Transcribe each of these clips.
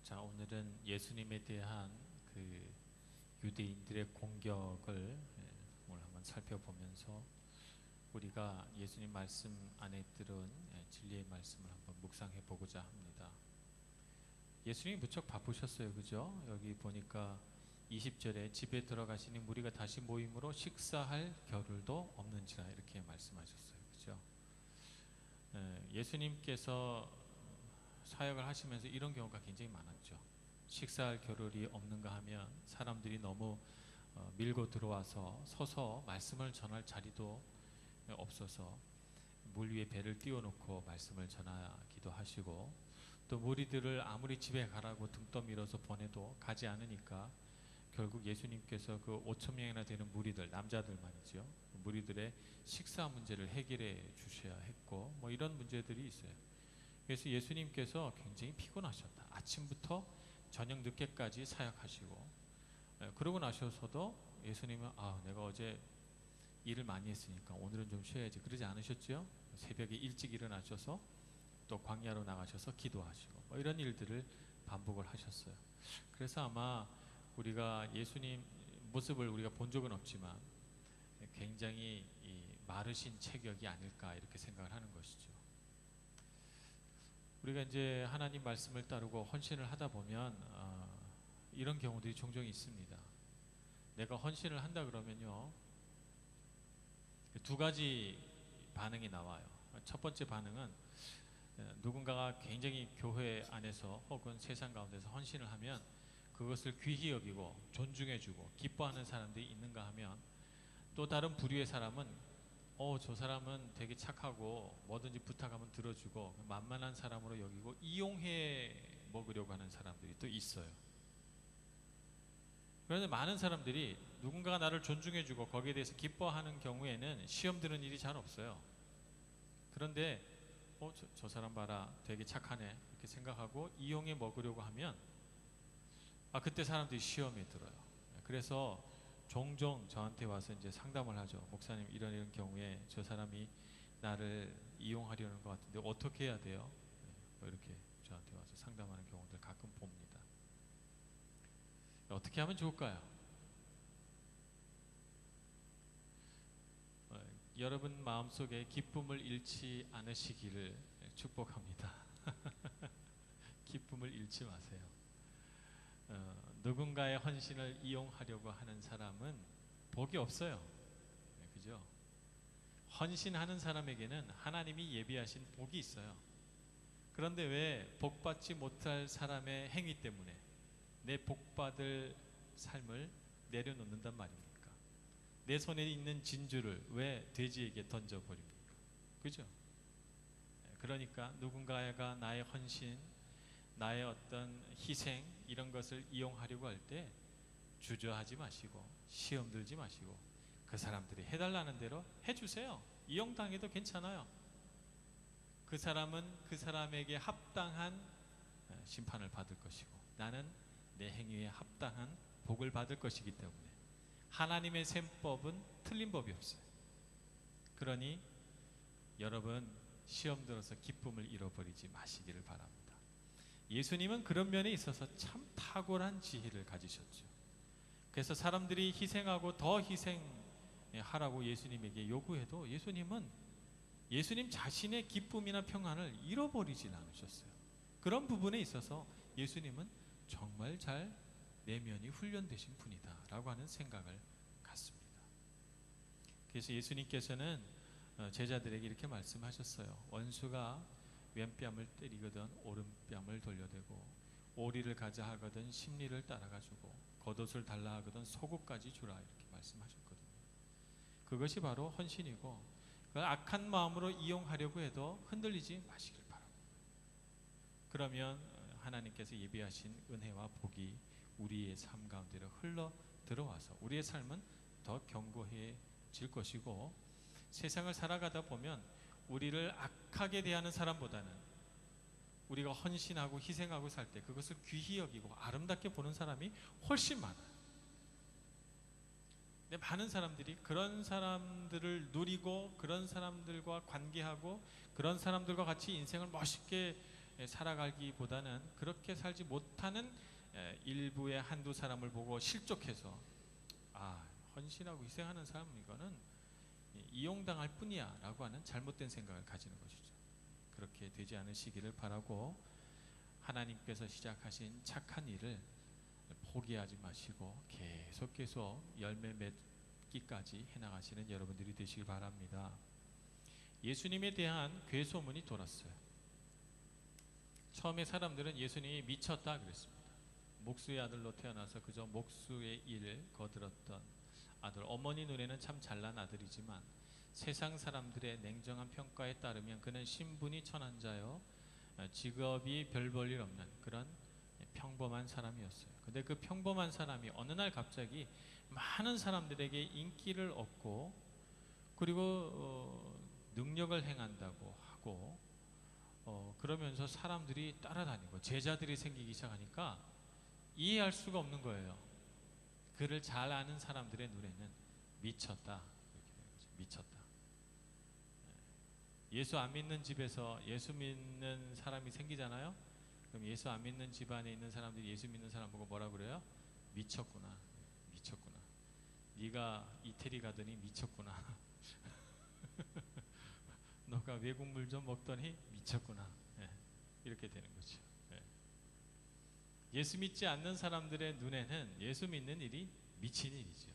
자, 오늘은 예수님에 대한 그 유대인들의 공격을 오늘 한번 살펴보면서 우리가 예수님 말씀 안에 들은 진리의 말씀을 한번 묵상해 보고자 합니다. 예수님이 무척 바쁘셨어요, 그죠? 여기 보니까 20절에 집에 들어가시니 무리가 다시 모임으로 식사할 겨를도 없는지라 이렇게 말씀하셨어요, 그죠? 예수님께서 사역을 하시면서 이런 경우가 굉장히 많았죠. 식사할 겨를이 없는가 하면 사람들이 너무 밀고 들어와서 서서 말씀을 전할 자리도 없어서 물 위에 배를 띄워놓고 말씀을 전하기도 하시고, 또 무리들을 아무리 집에 가라고 등 떠밀어서 보내도 가지 않으니까 결국 예수님께서 그 5천 명이나 되는 무리들, 남자들 말이죠, 무리들의 식사 문제를 해결해 주셔야 했고, 뭐 이런 문제들이 있어요. 그래서 예수님께서 굉장히 피곤하셨다. 아침부터 저녁 늦게까지 사역하시고, 그러고 나셔서도 예수님은 내가 어제 일을 많이 했으니까 오늘은 좀 쉬어야지, 그러지 않으셨죠? 새벽에 일찍 일어나셔서 또 광야로 나가셔서 기도하시고, 뭐 이런 일들을 반복을 하셨어요. 그래서 아마 우리가 예수님 모습을 우리가 본 적은 없지만 굉장히 마르신 체격이 아닐까 이렇게 생각을 하는 것이죠. 우리가 이제 하나님 말씀을 따르고 헌신을 하다 보면 이런 경우들이 종종 있습니다. 내가 헌신을 한다 그러면요, 두 가지 반응이 나와요. 첫 번째 반응은 누군가가 굉장히 교회 안에서 혹은 세상 가운데서 헌신을 하면 그것을 귀히 여기고 존중해주고 기뻐하는 사람들이 있는가 하면, 또 다른 부류의 사람은 저 사람은 되게 착하고 뭐든지 부탁하면 들어주고 만만한 사람으로 여기고 이용해 먹으려고 하는 사람들이 또 있어요. 그런데 많은 사람들이 누군가가 나를 존중해주고 거기에 대해서 기뻐하는 경우에는 시험 드는 일이 잘 없어요. 그런데 저 사람 봐라, 되게 착하네, 이렇게 생각하고 이용해 먹으려고 하면 그때 사람들이 시험에 들어요. 그래서 종종 저한테 와서 이제 상담을 하죠. 목사님, 이런 경우에 저 사람이 나를 이용하려는 것 같은데 어떻게 해야 돼요? 뭐 이렇게 저한테 와서 상담하는 경우들 가끔 봅니다. 어떻게 하면 좋을까요? 여러분 마음속에 기쁨을 잃지 않으시기를 축복합니다. 기쁨을 잃지 마세요. 누군가의 헌신을 이용하려고 하는 사람은 복이 없어요. 그죠? 헌신하는 사람에게는 하나님이 예비하신 복이 있어요. 그런데 왜 복받지 못할 사람의 행위 때문에 내 복받을 삶을 내려놓는단 말입니까? 내 손에 있는 진주를 왜 돼지에게 던져버립니까? 그죠? 그러니까 누군가가 나의 헌신, 나의 어떤 희생, 이런 것을 이용하려고 할 때 주저하지 마시고 시험 들지 마시고 그 사람들이 해달라는 대로 해주세요. 이용당해도 괜찮아요. 그 사람은 그 사람에게 합당한 심판을 받을 것이고 나는 내 행위에 합당한 복을 받을 것이기 때문에 하나님의 셈법은 틀린 법이 없어요. 그러니 여러분 시험 들어서 기쁨을 잃어버리지 마시기를 바랍니다. 예수님은 그런 면에 있어서 참 탁월한 지혜를 가지셨죠. 그래서 사람들이 희생하고 더 희생하라고 예수님에게 요구해도 예수님 자신의 기쁨이나 평안을 잃어버리진 않으셨어요. 그런 부분에 있어서 예수님은 정말 잘 내면이 훈련되신 분이다 라고 하는 생각을 갖습니다. 그래서 예수님께서는 제자들에게 이렇게 말씀하셨어요. 원수가 왼뺨을 때리거든 오른뺨을 돌려대고, 오리를 가자 하거든 심리를 따라가주고, 겉옷을 달라 하거든 속옷까지 주라, 이렇게 말씀하셨거든요. 그것이 바로 헌신이고, 그 악한 마음으로 이용하려고 해도 흔들리지 마시길 바랍니다. 그러면 하나님께서 예비하신 은혜와 복이 우리의 삶 가운데로 흘러 들어와서 우리의 삶은 더 견고해질 것이고, 세상을 살아가다 보면 우리를 악하게 대하는 사람보다는 우리가 헌신하고 희생하고 살 때 그것을 귀히 여기고 아름답게 보는 사람이 훨씬 많아요. 근데 많은 사람들이 그런 사람들을 누리고 그런 사람들과 관계하고 그런 사람들과 같이 인생을 멋있게 살아가기보다는 그렇게 살지 못하는 일부의 한두 사람을 보고 실족해서 헌신하고 희생하는 사람은 이거는 이용당할 뿐이야 라고 하는 잘못된 생각을 가지는 것이죠. 그렇게 되지 않으시기를 바라고 하나님께서 시작하신 착한 일을 포기하지 마시고 계속 열매 맺기까지 해나가시는 여러분들이 되시기 바랍니다. 예수님에 대한 괴소문이 돌았어요. 처음에 사람들은 예수님이 미쳤다 그랬습니다. 목수의 아들로 태어나서 그저 목수의 일을 거들었던 아들, 어머니 눈에는 참 잘난 아들이지만 세상 사람들의 냉정한 평가에 따르면 그는 신분이 천한 자요 직업이 별 볼 일 없는 그런 평범한 사람이었어요. 근데 그 평범한 사람이 어느 날 갑자기 많은 사람들에게 인기를 얻고 그리고 능력을 행한다고 하고 그러면서 사람들이 따라다니고 제자들이 생기기 시작하니까 이해할 수가 없는 거예요. 그를 잘 아는 사람들의 눈에는 미쳤다. 미쳤다. 예수 안 믿는 집에서 예수 믿는 사람이 생기잖아요. 그럼 예수 안 믿는 집안에 있는 사람들이 예수 믿는 사람 보고 뭐라 그래요? 미쳤구나. 미쳤구나. 네가 이태리 가더니 미쳤구나. 너가 외국 물 좀 먹더니 미쳤구나. 이렇게 되는 거죠. 예수 믿지 않는 사람들의 눈에는 예수 믿는 일이 미친 일이죠.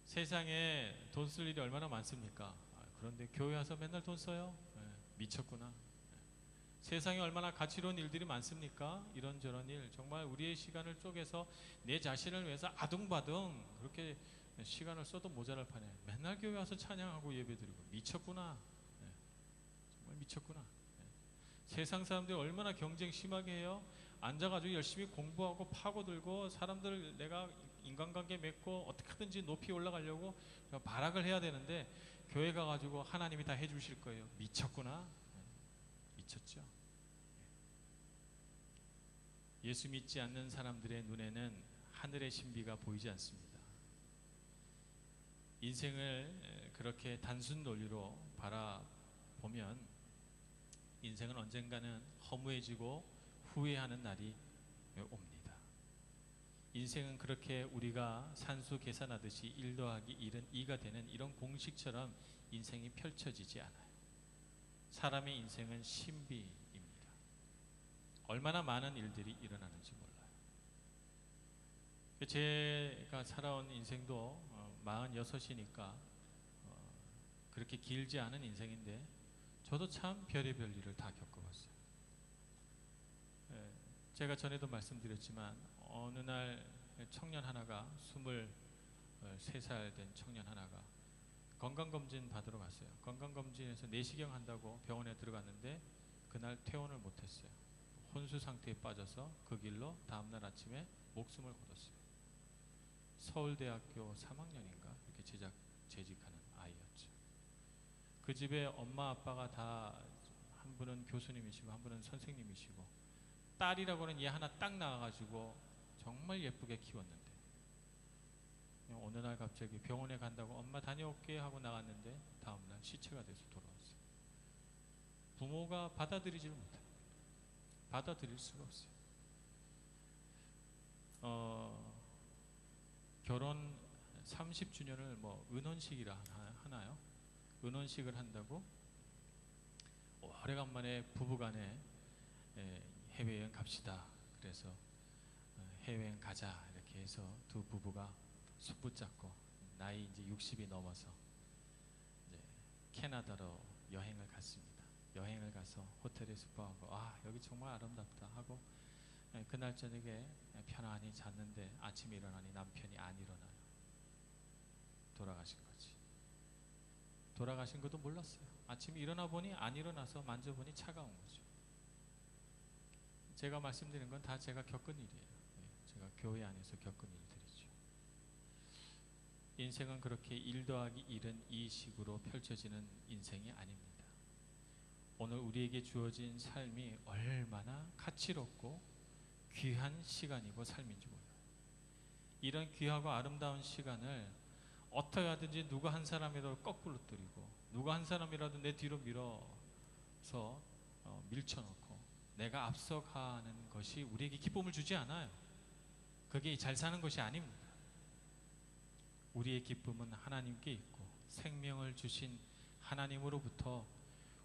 세상에 돈 쓸 일이 얼마나 많습니까? 그런데 교회 와서 맨날 돈 써요? 미쳤구나. 세상에 얼마나 가치로운 일들이 많습니까? 이런저런 일, 정말 우리의 시간을 쪼개서 내 자신을 위해서 아둥바둥 그렇게 시간을 써도 모자랄 판에 맨날 교회 와서 찬양하고 예배드리고 미쳤구나. 정말 미쳤구나. 세상 사람들이 얼마나 경쟁 심하게 해요? 앉아가지고 열심히 공부하고 파고들고 사람들 내가 인간관계 맺고 어떻게든지 높이 올라가려고 발악을 해야 되는데 교회 가가지고 하나님이 다 해주실 거예요. 미쳤구나. 미쳤죠. 예수 믿지 않는 사람들의 눈에는 하늘의 신비가 보이지 않습니다. 인생을 그렇게 단순 논리로 바라보면 인생은 언젠가는 허무해지고 후회하는 날이 옵니다. 인생은 그렇게 우리가 산수 계산하듯이 1 더하기 1은 2가 되는 이런 공식처럼 인생이 펼쳐지지 않아요. 사람의 인생은 신비입니다. 얼마나 많은 일들이 일어나는지 몰라요. 제가 살아온 인생도 46이니까 그렇게 길지 않은 인생인데 저도 참 별의별 일을 다 겪어봤어요. 제가 전에도 말씀드렸지만 어느 날 청년 하나가 23살 된 청년 하나가 건강검진 받으러 갔어요. 건강검진에서 내시경 한다고 병원에 들어갔는데 그날 퇴원을 못했어요. 혼수 상태에 빠져서 그 길로 다음날 아침에 목숨을 걸었어요. 서울대학교 3학년인가 이렇게 재직하는 아이였죠. 그 집에 엄마 아빠가 다 한 분은 교수님이시고 한 분은 선생님이시고 딸이라고는 얘 하나 딱 나와가지고 정말 예쁘게 키웠는데 어느 날 갑자기 병원에 간다고 엄마 다녀올게 하고 나갔는데 다음날 시체가 돼서 돌아왔어요. 부모가 받아들이지를 못해요. 받아들일 수가 없어요. 결혼 30주년을 은혼식이라 하나요? 은혼식을 한다고 오래간만에 부부간에 해외여행 갑시다. 그래서 해외여행 가자 이렇게 해서 두 부부가 손 붙잡고 나이 이제 60이 넘어서 이제 캐나다로 여행을 갔습니다. 여행을 가서 호텔에 숙박하고 여기 정말 아름답다 하고 그날 저녁에 편안히 잤는데 아침에 일어나니 남편이 안 일어나요. 돌아가신 거지. 돌아가신 것도 몰랐어요. 아침에 일어나 보니 안 일어나서 만져보니 차가운 거죠. 제가 말씀드린 건 다 제가 겪은 일이에요. 제가 교회 안에서 겪은 일들이죠. 인생은 그렇게 1 더하기 1은 2식으로 펼쳐지는 인생이 아닙니다. 오늘 우리에게 주어진 삶이 얼마나 가치롭고 귀한 시간이고 삶인지 몰라요. 이런 귀하고 아름다운 시간을 어떻게 하든지 누가 한 사람이라도 거꾸로 뜨리고 누가 한 사람이라도 내 뒤로 밀어 밀쳐놓고 내가 앞서가는 것이 우리에게 기쁨을 주지 않아요. 그게 잘 사는 것이 아닙니다. 우리의 기쁨은 하나님께 있고 생명을 주신 하나님으로부터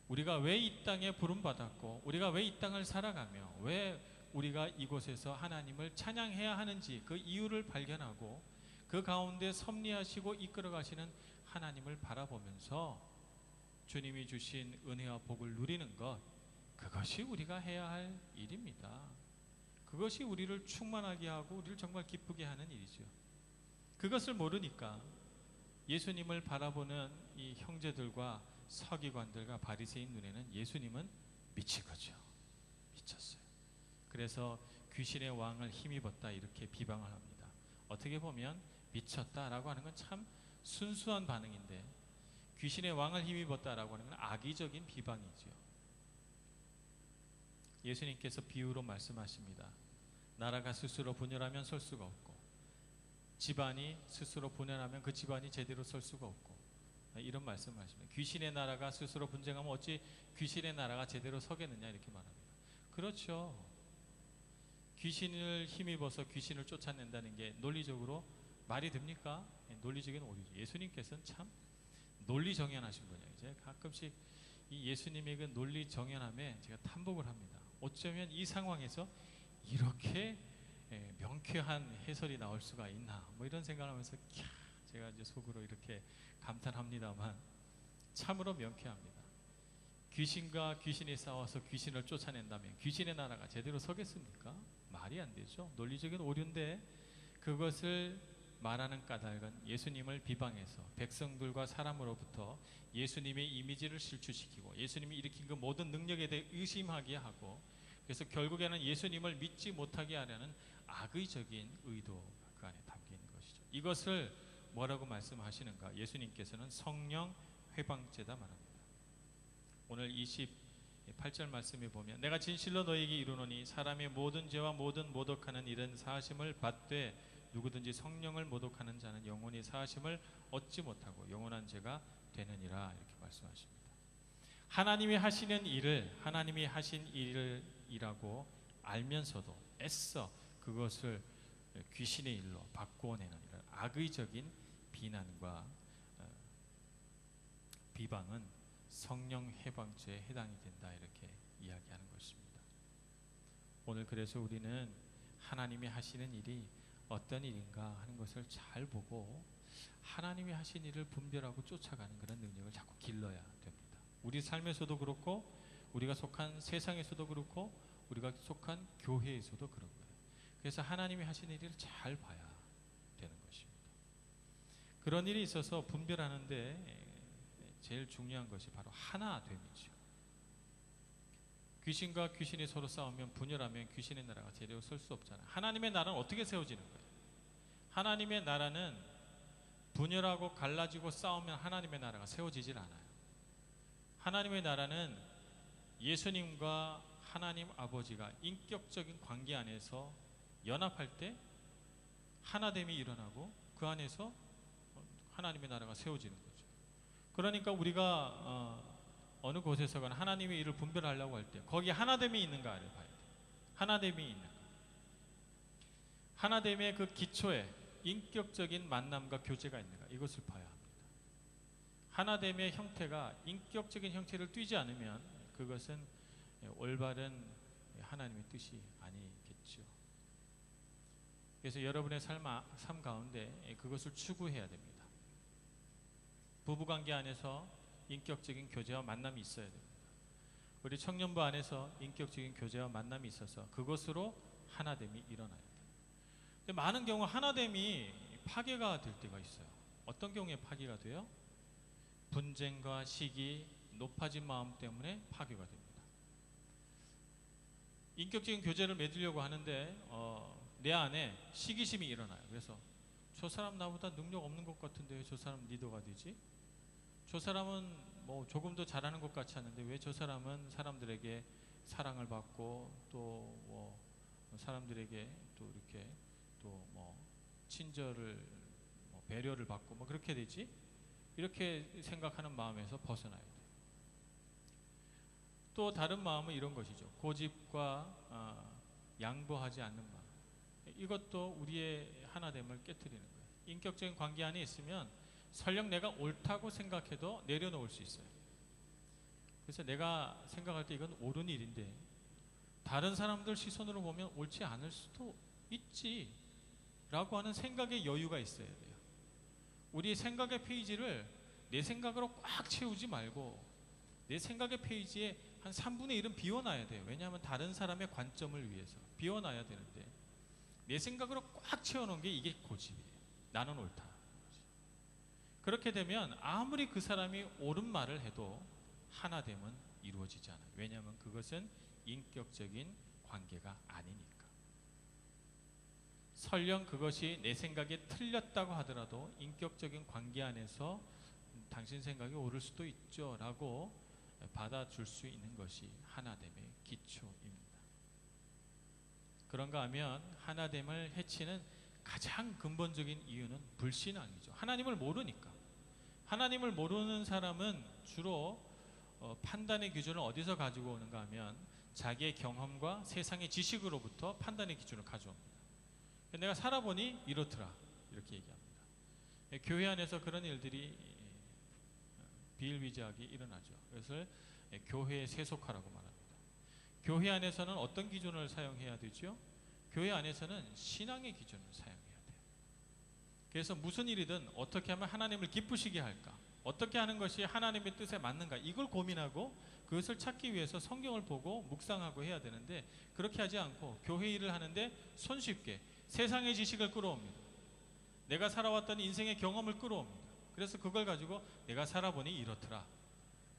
우리가 왜 이 땅에 부름받았고 우리가 왜 이 땅을 살아가며 왜 우리가 이곳에서 하나님을 찬양해야 하는지 그 이유를 발견하고 그 가운데 섭리하시고 이끌어 가시는 하나님을 바라보면서 주님이 주신 은혜와 복을 누리는 것, 그것이 우리가 해야 할 일입니다. 그것이 우리를 충만하게 하고 우리를 정말 기쁘게 하는 일이죠. 그것을 모르니까 예수님을 바라보는 이 형제들과 서기관들과 바리새인 눈에는 예수님은 미친 거죠. 미쳤어요. 그래서 귀신의 왕을 힘입었다 이렇게 비방을 합니다. 어떻게 보면 미쳤다라고 하는 건 참 순수한 반응인데 귀신의 왕을 힘입었다라고 하는 건 악의적인 비방이죠. 예수님께서 비유로 말씀하십니다. 나라가 스스로 분열하면 설 수가 없고 집안이 스스로 분열하면 그 집안이 제대로 설 수가 없고 이런 말씀을 하십니다. 귀신의 나라가 스스로 분쟁하면 어찌 귀신의 나라가 제대로 서겠느냐 이렇게 말합니다. 그렇죠. 귀신을 힘입어서 귀신을 쫓아낸다는 게 논리적으로 말이 됩니까? 논리적인 오류죠. 예수님께서는 참 논리정연하신 분이에요. 이제 가끔씩 이 예수님의 그 논리정연함에 제가 탐복을 합니다. 어쩌면 이 상황에서 이렇게 명쾌한 해설이 나올 수가 있나 뭐 이런 생각을 하면서 제가 이제 속으로 이렇게 감탄합니다만 참으로 명쾌합니다. 귀신과 귀신이 싸워서 귀신을 쫓아낸다면 귀신의 나라가 제대로 서겠습니까? 말이 안 되죠. 논리적인 오류인데 그것을 말하는 까닭은 예수님을 비방해서 백성들과 사람으로부터 예수님의 이미지를 실추시키고 예수님이 일으킨 그 모든 능력에 대해 의심하게 하고 그래서 결국에는 예수님을 믿지 못하게 하려는 악의적인 의도가 그 안에 담겨 있는 것이죠. 이것을 뭐라고 말씀하시는가? 예수님께서는 성령 회방죄다 말합니다. 오늘 28절 말씀에 보면 내가 진실로 너에게 이르노니 사람의 모든 죄와 모든 모독하는 일은 사하심을 받되 누구든지 성령을 모독하는 자는 영원히 사하심을 얻지 못하고 영원한 죄가 되느니라 이렇게 말씀하십니다. 하나님이 하시는 일을 하나님이 하신 일이라고 알면서도 애써 그것을 귀신의 일로 바꾸어내는 이런 악의적인 비난과 비방은 성령 해방죄에 해당이 된다 이렇게 이야기하는 것입니다. 오늘 그래서 우리는 하나님이 하시는 일이 어떤 일인가 하는 것을 잘 보고 하나님이 하신 일을 분별하고 쫓아가는 그런 능력을 자꾸 길러야 됩니다. 우리 삶에서도 그렇고 우리가 속한 세상에서도 그렇고 우리가 속한 교회에서도 그런 거예요. 그래서 하나님이 하신 일을 잘 봐야 되는 것입니다. 그런 일이 있어서 분별하는데 제일 중요한 것이 바로 하나됨이죠. 귀신과 귀신이 서로 싸우면 분열하면 귀신의 나라가 제대로 설 수 없잖아요. 하나님의 나라는 어떻게 세워지는 거예요? 하나님의 나라는 분열하고 갈라지고 싸우면 하나님의 나라가 세워지질 않아요. 하나님의 나라는 예수님과 하나님 아버지가 인격적인 관계 안에서 연합할 때 하나됨이 일어나고 그 안에서 하나님의 나라가 세워지는 거죠. 그러니까 우리가 어느 곳에서건 하나님의 일을 분별하려고 할 때 거기 하나됨이 있는가를 봐야 돼요. 하나됨이 있는가. 하나됨의 그 기초에 인격적인 만남과 교제가 있는가 이것을 봐야 합니다. 하나됨의 형태가 인격적인 형태를 띠지 않으면 그것은 올바른 하나님의 뜻이 아니겠죠. 그래서 여러분의 삶 가운데 그것을 추구해야 됩니다. 부부관계 안에서 인격적인 교제와 만남이 있어야 됩니다. 우리 청년부 안에서 인격적인 교제와 만남이 있어서 그것으로 하나됨이 일어나야 돼요. 근데 많은 경우 하나됨이 파괴가 될 때가 있어요. 어떤 경우에 파괴가 돼요? 분쟁과 시기, 높아진 마음 때문에 파괴가 됩니다. 인격적인 교제를 맺으려고 하는데 내 안에 시기심이 일어나요. 그래서 저 사람 나보다 능력 없는 것 같은데 왜 저 사람 리더가 되지? 저 사람은 뭐 조금 더 잘하는 것 같지 않은데 왜 저 사람은 사람들에게 사랑을 받고 또 뭐 사람들에게 또 이렇게 또 뭐 친절을 뭐 배려를 받고 뭐 그렇게 되지? 이렇게 생각하는 마음에서 벗어나야 돼요. 또 다른 마음은 이런 것이죠. 고집과 양보하지 않는 마음. 이것도 우리의 하나됨을 깨뜨리는 거예요. 인격적인 관계 안에 있으면 설령 내가 옳다고 생각해도 내려놓을 수 있어요. 그래서 내가 생각할 때 이건 옳은 일인데 다른 사람들 시선으로 보면 옳지 않을 수도 있지 라고 하는 생각의 여유가 있어야 돼요. 우리 생각의 페이지를 내 생각으로 꽉 채우지 말고 내 생각의 페이지에 한 3분의 1은 비워놔야 돼요. 왜냐하면 다른 사람의 관점을 위해서 비워놔야 되는데 내 생각으로 꽉 채워놓은 게 이게 고집이에요. 나는 옳다. 그렇게 되면 아무리 그 사람이 옳은 말을 해도 하나됨은 이루어지지 않아요. 왜냐하면 그것은 인격적인 관계가 아니니까. 설령 그것이 내 생각에 틀렸다고 하더라도 인격적인 관계 안에서 당신 생각이 옳을 수도 있죠 라고 받아줄 수 있는 것이 하나됨의 기초입니다. 그런가 하면 하나됨을 해치는 가장 근본적인 이유는 불신앙이죠. 하나님을 모르니까. 하나님을 모르는 사람은 주로 판단의 기준을 어디서 가지고 오는가 하면 자기의 경험과 세상의 지식으로부터 판단의 기준을 가져옵니다. 내가 살아보니 이렇더라 이렇게 얘기합니다. 교회 안에서 그런 일들이 비일비재하게 일어나죠. 그래서 교회에 세속화라고 말합니다. 교회 안에서는 어떤 기준을 사용해야 되죠? 교회 안에서는 신앙의 기준을 사용해야 돼요. 그래서 무슨 일이든 어떻게 하면 하나님을 기쁘시게 할까? 어떻게 하는 것이 하나님의 뜻에 맞는가? 이걸 고민하고 그것을 찾기 위해서 성경을 보고 묵상하고 해야 되는데 그렇게 하지 않고 교회 일을 하는데 손쉽게 세상의 지식을 끌어옵니다. 내가 살아왔던 인생의 경험을 끌어옵니다. 그래서 그걸 가지고 내가 살아보니 이렇더라.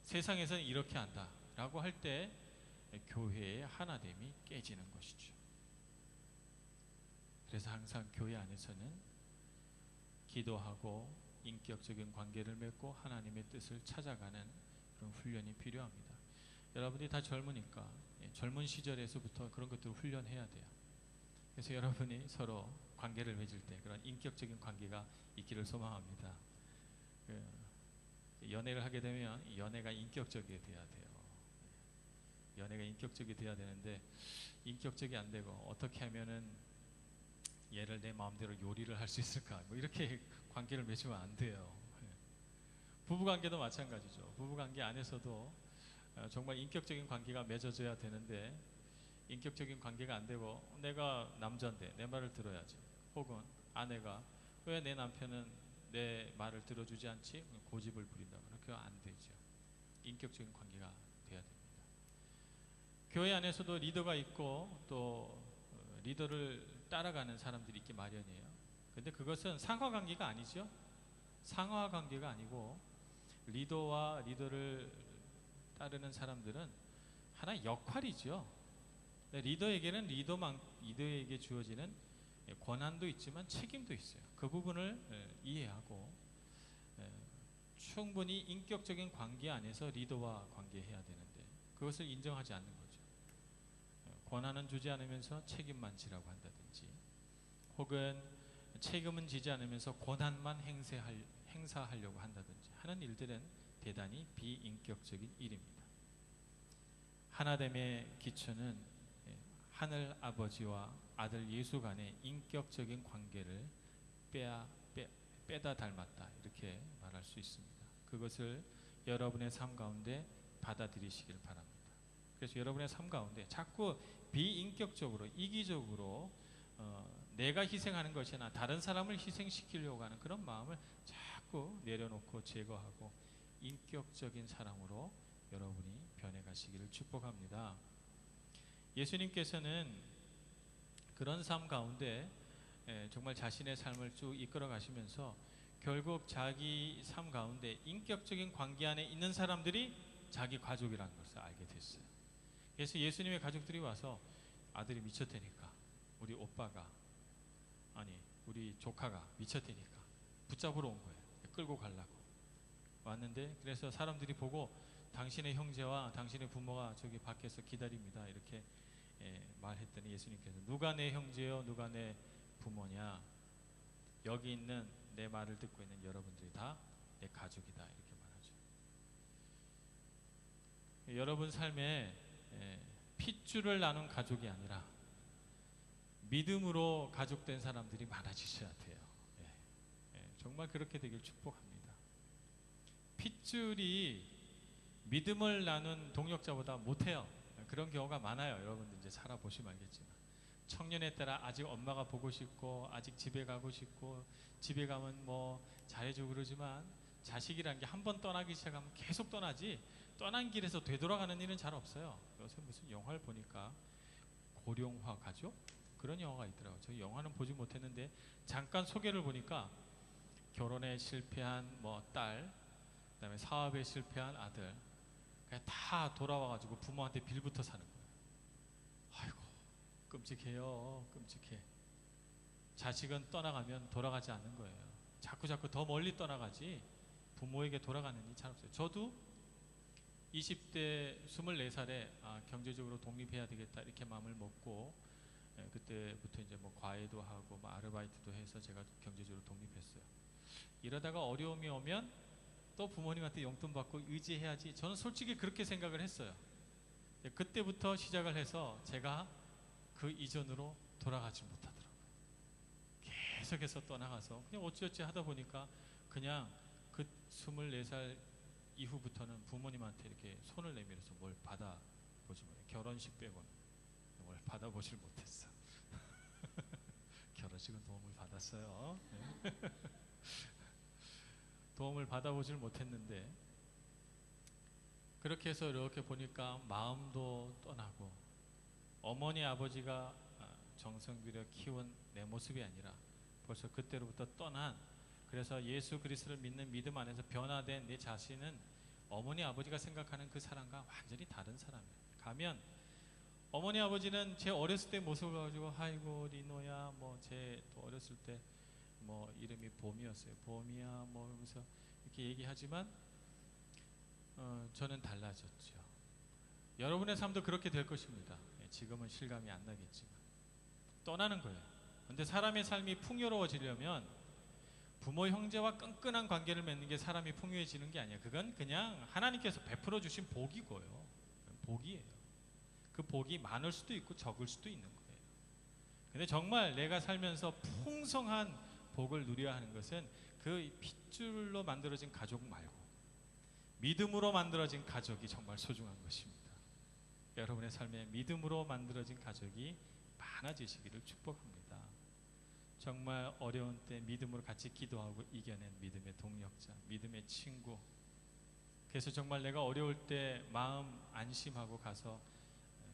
세상에서는 이렇게 한다. 라고 할 때 교회의 하나됨이 깨지는 것이죠. 그래서 항상 교회 안에서는 기도하고 인격적인 관계를 맺고 하나님의 뜻을 찾아가는 그런 훈련이 필요합니다. 여러분이 다 젊으니까 젊은 시절에서부터 그런 것들을 훈련해야 돼요. 그래서 여러분이 서로 관계를 맺을 때 그런 인격적인 관계가 있기를 소망합니다. 연애를 하게 되면 연애가 인격적이 돼야 돼요. 연애가 인격적이 돼야 되는데 인격적이 안 되고 어떻게 하면은 얘를 내 마음대로 요리를 할 수 있을까? 뭐 이렇게 관계를 맺으면 안 돼요. 부부관계도 마찬가지죠. 부부관계 안에서도 정말 인격적인 관계가 맺어져야 되는데 인격적인 관계가 안 되고 내가 남자인데 내 말을 들어야지. 혹은 아내가 왜 내 남편은 내 말을 들어주지 않지? 고집을 부린다거나 그거 안 되죠. 인격적인 관계가 돼야 됩니다. 교회 안에서도 리더가 있고 또 리더를 따라가는 사람들이 있기 마련이에요. 근데 그것은 상하관계가 아니죠. 상하관계가 아니고 리더와 리더를 따르는 사람들은 하나의 역할이죠. 리더에게는 리더에게 주어지는 권한도 있지만 책임도 있어요. 그 부분을 이해하고 충분히 인격적인 관계 안에서 리더와 관계해야 되는데 그것을 인정하지 않는 거죠. 권한은 주지 않으면서 책임만 지라고 한다든지 혹은 책임은 지지 않으면서 권한만 행사하려고 한다든지 하는 일들은 대단히 비인격적인 일입니다. 하나됨의 기초는 하늘 아버지와 아들 예수 간의 인격적인 관계를 빼다 닮았다 이렇게 말할 수 있습니다. 그것을 여러분의 삶 가운데 받아들이시길 바랍니다. 그래서 여러분의 삶 가운데 자꾸 비인격적으로 이기적으로 내가 희생하는 것이 아니라 다른 사람을 희생시키려고 하는 그런 마음을 자꾸 내려놓고 제거하고 인격적인 사람으로 여러분이 변해가시기를 축복합니다. 예수님께서는 그런 삶 가운데 정말 자신의 삶을 쭉 이끌어 가시면서 결국 자기 삶 가운데 인격적인 관계 안에 있는 사람들이 자기 가족이라는 것을 알게 됐어요. 그래서 예수님의 가족들이 와서 아들이 미쳤다니까 우리 오빠가 아니 우리 조카가 미쳤다니까 붙잡으러 온 거예요. 끌고 가려고 왔는데 그래서 사람들이 보고 당신의 형제와 당신의 부모가 저기 밖에서 기다립니다 이렇게 말했더니 예수님께서 누가 내 형제요 누가 내 부모냐 여기 있는 내 말을 듣고 있는 여러분들이 다 내 가족이다 이렇게 말하죠. 여러분 삶에 핏줄을 나눈 가족이 아니라 믿음으로 가족된 사람들이 많아지셔야 돼요. 정말 그렇게 되길 축복합니다. 핏줄이 믿음을 나눈 동력자보다 못해요. 그런 경우가 많아요. 여러분들 이제 살아보시면 알겠지만, 청년에 따라 아직 엄마가 보고 싶고 아직 집에 가고 싶고 집에 가면 뭐 잘해주고 그러지만 자식이란 게 한 번 떠나기 시작하면 계속 떠나지, 떠난 길에서 되돌아가는 일은 잘 없어요. 요새 무슨 영화를 보니까 고령화 가족? 그런 영화가 있더라고요. 저 영화는 보지 못했는데 잠깐 소개를 보니까 결혼에 실패한 뭐 딸, 그다음에 사업에 실패한 아들, 그냥 다 돌아와가지고 부모한테 빌부터 사는 거예요. 아이고 끔찍해요. 끔찍해. 자식은 떠나가면 돌아가지 않는 거예요. 자꾸 더 멀리 떠나가지 부모에게 돌아가는 일이 잘 없어요. 저도 20대 24살에 경제적으로 독립해야 되겠다 이렇게 마음을 먹고, 그때부터 이제 뭐 과외도 하고 뭐 아르바이트도 해서 제가 경제적으로 독립했어요. 이러다가 어려움이 오면 또 부모님한테 용돈 받고 의지해야지, 저는 솔직히 그렇게 생각을 했어요. 그때부터 시작을 해서 제가 그 이전으로 돌아가지 못하더라고요. 계속해서 떠나가서 그냥 어찌어찌 하다 보니까 그냥 그 24살 이후부터는 부모님한테 이렇게 손을 내밀어서 뭘 받아보지 못해요. 결혼식 빼고는 뭘 받아보질 못했어. 결혼식은 도움을 받았어요. 네. 도움을 받아보질 못했는데, 그렇게 해서 이렇게 보니까 마음도 떠나고 어머니 아버지가 정성 들여 키운 내 모습이 아니라 벌써 그때로부터 떠난, 그래서 예수 그리스도를 믿는 믿음 안에서 변화된 내 자신은 어머니 아버지가 생각하는 그 사람과 완전히 다른 사람이에요. 가면 어머니 아버지는 제 어렸을 때 모습을 가지고 아이고 리노야, 뭐 제 또 어렸을 때 뭐 이름이 봄이었어요. 봄이야 뭐 하면서 이렇게 얘기하지만 저는 달라졌죠. 여러분의 삶도 그렇게 될 것입니다. 지금은 실감이 안 나겠지만 떠나는 거예요. 근데 사람의 삶이 풍요로워지려면 부모 형제와 끈끈한 관계를 맺는 게 사람이 풍요해지는 게 아니에요. 그건 그냥 하나님께서 베풀어 주신 복이고요. 복이에요. 그 복이 많을 수도 있고 적을 수도 있는 거예요. 근데 정말 내가 살면서 풍성한 복을 누려야 하는 것은 그 핏줄로 만들어진 가족 말고 믿음으로 만들어진 가족이 정말 소중한 것입니다. 여러분의 삶에 믿음으로 만들어진 가족이 많아지시기를 축복합니다. 정말 어려운 때 믿음으로 같이 기도하고 이겨낸 믿음의 동력자, 믿음의 친구. 그래서 정말 내가 어려울 때 마음 안심하고 가서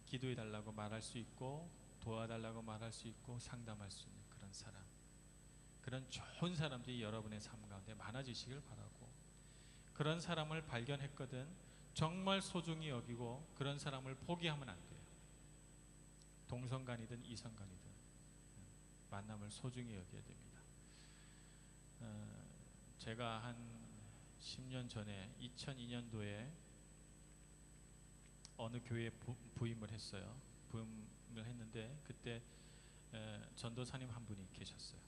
기도해 달라고 말할 수 있고 도와달라고 말할 수 있고 상담할 수 있는 그런 사람, 그런 좋은 사람들이 여러분의 삶 가운데 많아지시길 바라고, 그런 사람을 발견했거든 정말 소중히 여기고 그런 사람을 포기하면 안 돼요. 동성간이든 이성간이든 만남을 소중히 여겨야 됩니다. 제가 한 10년 전에 2002년도에 어느 교회에 부임을 했어요. 부임을 했는데 그때 전도사님 한 분이 계셨어요.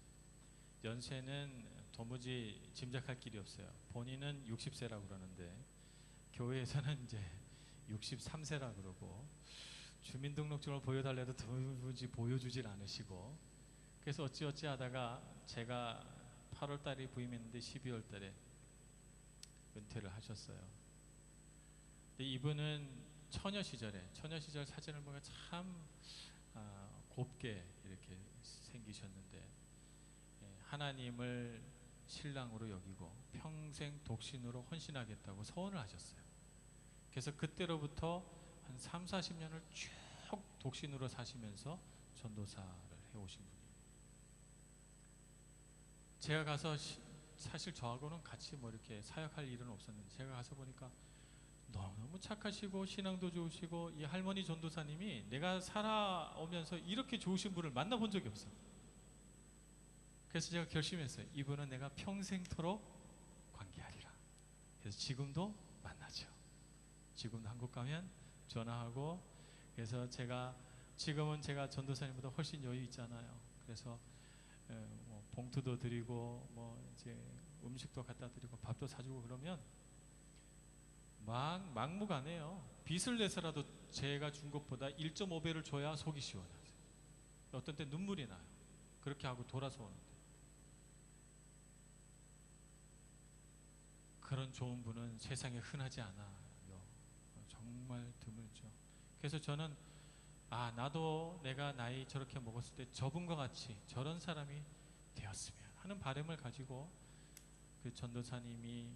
연세는 도무지 짐작할 길이 없어요. 본인은 60세라고 그러는데 교회에서는 이제 63세라 그러고 주민등록증을 보여달래도 도무지 보여주질 않으시고, 그래서 어찌어찌 하다가 제가 8월 달에 부임했는데 12월 달에 은퇴를 하셨어요. 근데 이분은 처녀 시절 사진을 보면 참 곱게 이렇게 생기셨는데 하나님을 신랑으로 여기고 평생 독신으로 헌신하겠다고 서원을 하셨어요. 그래서 그때로부터 한 3, 40년을 쭉 독신으로 사시면서 전도사를 해오신 분이에요. 제가 가서 사실 저하고는 같이 뭐 이렇게 사역할 일은 없었는데 제가 가서 보니까 너무 착하시고 신앙도 좋으시고, 이 할머니 전도사님이 내가 살아오면서 이렇게 좋으신 분을 만나본 적이 없어. 그래서 제가 결심했어요. 이분은 내가 평생토록 관계하리라. 그래서 지금도 만나죠. 지금도 한국 가면 전화하고, 그래서 지금은 제가 전도사님보다 훨씬 여유 있잖아요. 그래서 뭐 봉투도 드리고 뭐 이제 음식도 갖다 드리고 밥도 사주고 그러면 막무가내요. 빚을 내서라도 제가 준 것보다 1.5배를 줘야 속이 시원하세요. 어떤 때 눈물이 나요. 그렇게 하고 돌아서 오는데. 그런 좋은 분은 세상에 흔하지 않아요. 정말 드물죠. 그래서 저는 나도 내가 나이 저렇게 먹었을 때 저분과 같이 저런 사람이 되었으면 하는 바람을 가지고 그 전도사님이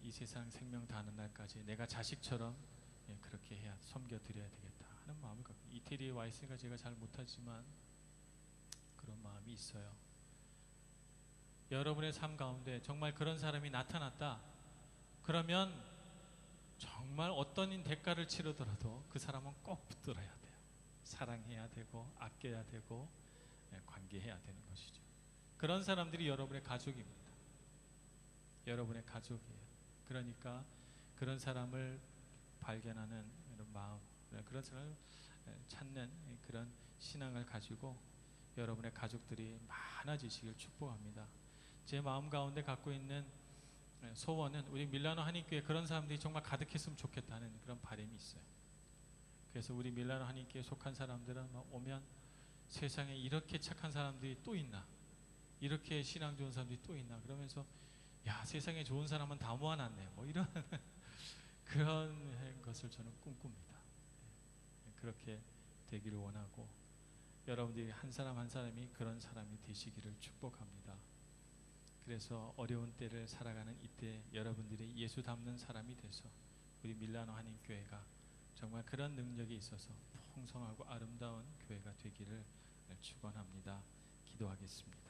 이 세상 생명 다하는 날까지 내가 자식처럼 그렇게 해야 섬겨드려야 되겠다 하는 마음을 갖고 이태리에 와 있으니까 제가 잘 못하지만 그런 마음이 있어요. 여러분의 삶 가운데 정말 그런 사람이 나타났다 그러면 정말 어떤 대가를 치르더라도 그 사람은 꼭 붙들어야 돼요. 사랑해야 되고 아껴야 되고 관계해야 되는 것이죠. 그런 사람들이 여러분의 가족입니다. 여러분의 가족이에요. 그러니까 그런 사람을 발견하는 이런 마음, 그런 사람을 찾는 그런 신앙을 가지고 여러분의 가족들이 많아지시길 축복합니다. 제 마음 가운데 갖고 있는 소원은 우리 밀라노 한인교회 그런 사람들이 정말 가득했으면 좋겠다는 그런 바람이 있어요. 그래서 우리 밀라노 한인교회에 속한 사람들은 오면 세상에 이렇게 착한 사람들이 또 있나, 이렇게 신앙 좋은 사람들이 또 있나 그러면서 야 세상에 좋은 사람은 다 모아놨네 뭐 이런 그런 것을 저는 꿈꿉니다. 그렇게 되기를 원하고 여러분들이 한 사람 한 사람이 그런 사람이 되시기를 축복합니다. 그래서 어려운 때를 살아가는 이때 여러분들이 예수 닮는 사람이 돼서 우리 밀라노 한인교회가 정말 그런 능력이 있어서 풍성하고 아름다운 교회가 되기를 축원합니다. 기도하겠습니다.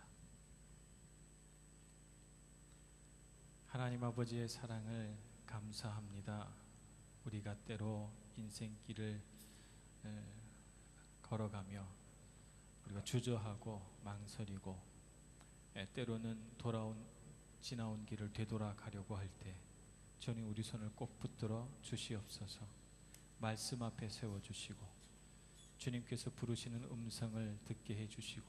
하나님 아버지의 사랑을 감사합니다. 우리가 때로 인생길을 걸어가며 우리가 주저하고 망설이고 때로는 지나온 길을 되돌아가려고 할 때 주님 우리 손을 꼭 붙들어 주시옵소서. 말씀 앞에 세워주시고 주님께서 부르시는 음성을 듣게 해주시고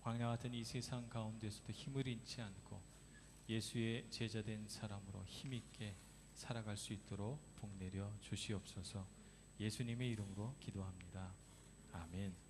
광야 같은 이 세상 가운데서도 힘을 잃지 않고 예수의 제자된 사람으로 힘있게 살아갈 수 있도록 복 내려 주시옵소서. 예수님의 이름으로 기도합니다. 아멘.